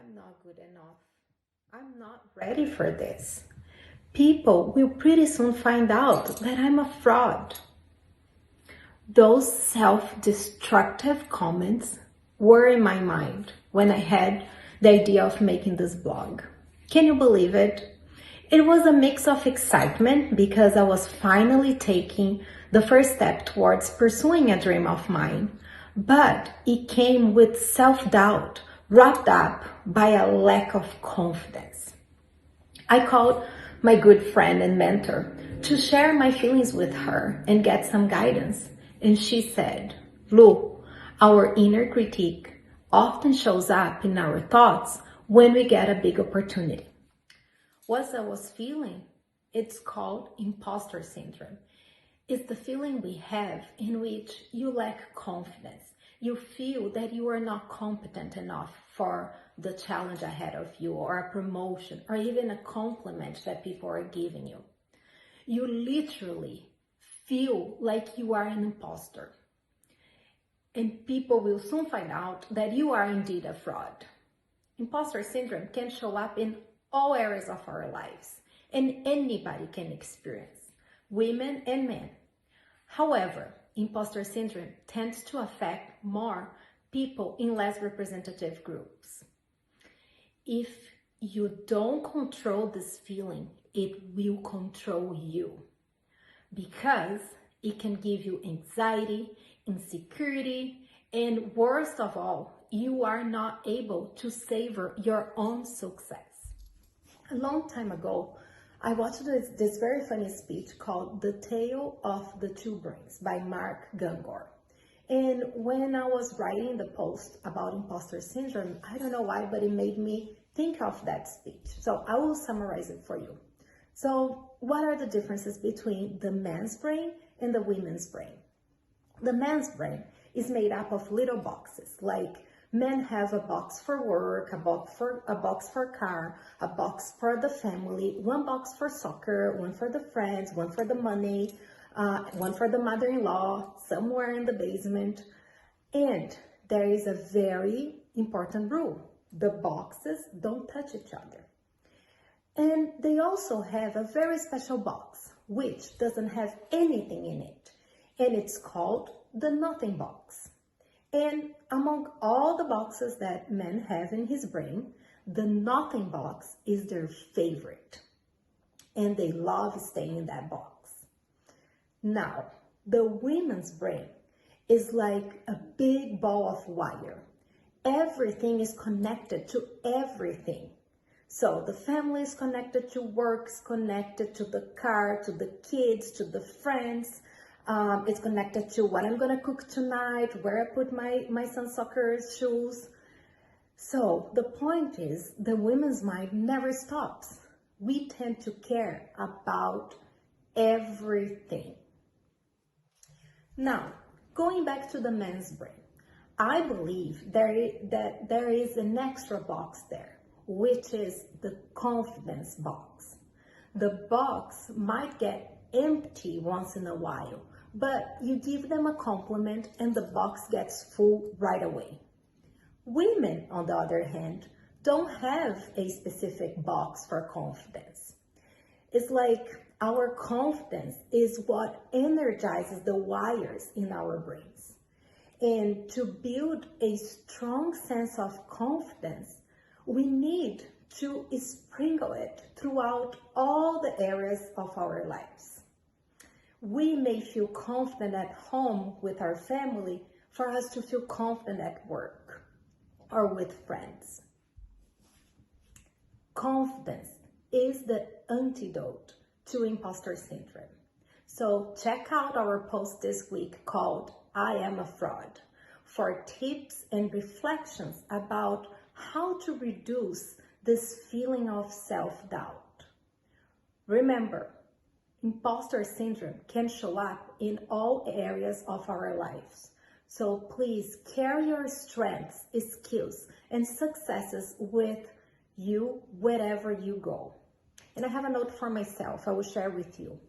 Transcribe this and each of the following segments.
I'm not good enough. I'm not ready for this. People will pretty soon find out that I'm a fraud. Those self-destructive comments were in my mind when I had the idea of making this blog. Can you believe it? It was a mix of excitement because I was finally taking the first step towards pursuing a dream of mine, but it came with self-doubt wrapped up by a lack of confidence. I called my good friend and mentor to share my feelings with her and get some guidance. And she said, Lu, our inner critique often shows up in our thoughts when we get a big opportunity. What I was feeling, it's called imposter syndrome. It's the feeling we have in which you lack confidence. You feel that you are not competent enough for the challenge ahead of you, or a promotion, or even a compliment that people are giving you. You literally feel like you are an imposter. And people will soon find out that you are indeed a fraud. Imposter syndrome can show up in all areas of our lives, and anybody can experience, women and men. However, imposter syndrome tends to affect more people in less representative groups. If you don't control this feeling, it will control you, because it can give you anxiety, insecurity, and worst of all, you are not able to savor your own success. A long time ago, I watched this very funny speech called The Tale of the Two Brains by Mark Gungor. And when I was writing the post about imposter syndrome, I don't know why, but it made me think of that speech. So I will summarize it for you. So what are the differences between the man's brain and the women's brain? The man's brain is made up of little boxes, like men have a box for work, a box for car, a box for the family, one box for soccer, one for the friends, one for the money, one for the mother-in-law, somewhere in the basement. And there is a very important rule. The boxes don't touch each other. And they also have a very special box, which doesn't have anything in it. And it's called the nothing box. And among all the boxes that men have in his brain, the nothing box is their favorite. And they love staying in that box. Now, the women's brain is like a big ball of wire. Everything is connected to everything. So the family is connected to work, is connected to the car, to the kids, to the friends. It's connected to what I'm gonna cook tonight, where I put my son's soccer shoes. So the point is, the women's mind never stops. We tend to care about everything. Now, going back to the men's brain, I believe that there is an extra box there, which is the confidence box. The box might get empty once in a while, but you give them a compliment and the box gets full right away. Women, on the other hand, don't have a specific box for confidence. It's like our confidence is what energizes the wires in our brains. And to build a strong sense of confidence, we need to sprinkle it throughout all the areas of our lives. We may feel confident at home with our family for us to feel confident at work or with friends. Confidence is the antidote to imposter syndrome. So check out our post this week called I Am a Fraud for tips and reflections about how to reduce this feeling of self-doubt. Remember, imposter syndrome can show up in all areas of our lives. So please carry your strengths, skills, and successes with you wherever you go. And I have a note for myself I will share with you.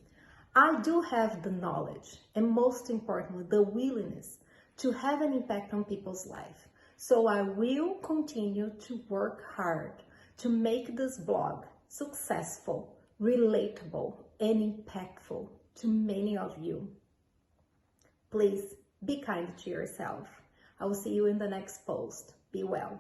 I do have the knowledge and, most importantly, the willingness to have an impact on people's life. So I will continue to work hard to make this blog successful, relatable, and impactful to many of you. Please be kind to yourself. I will see you in the next post. Be well.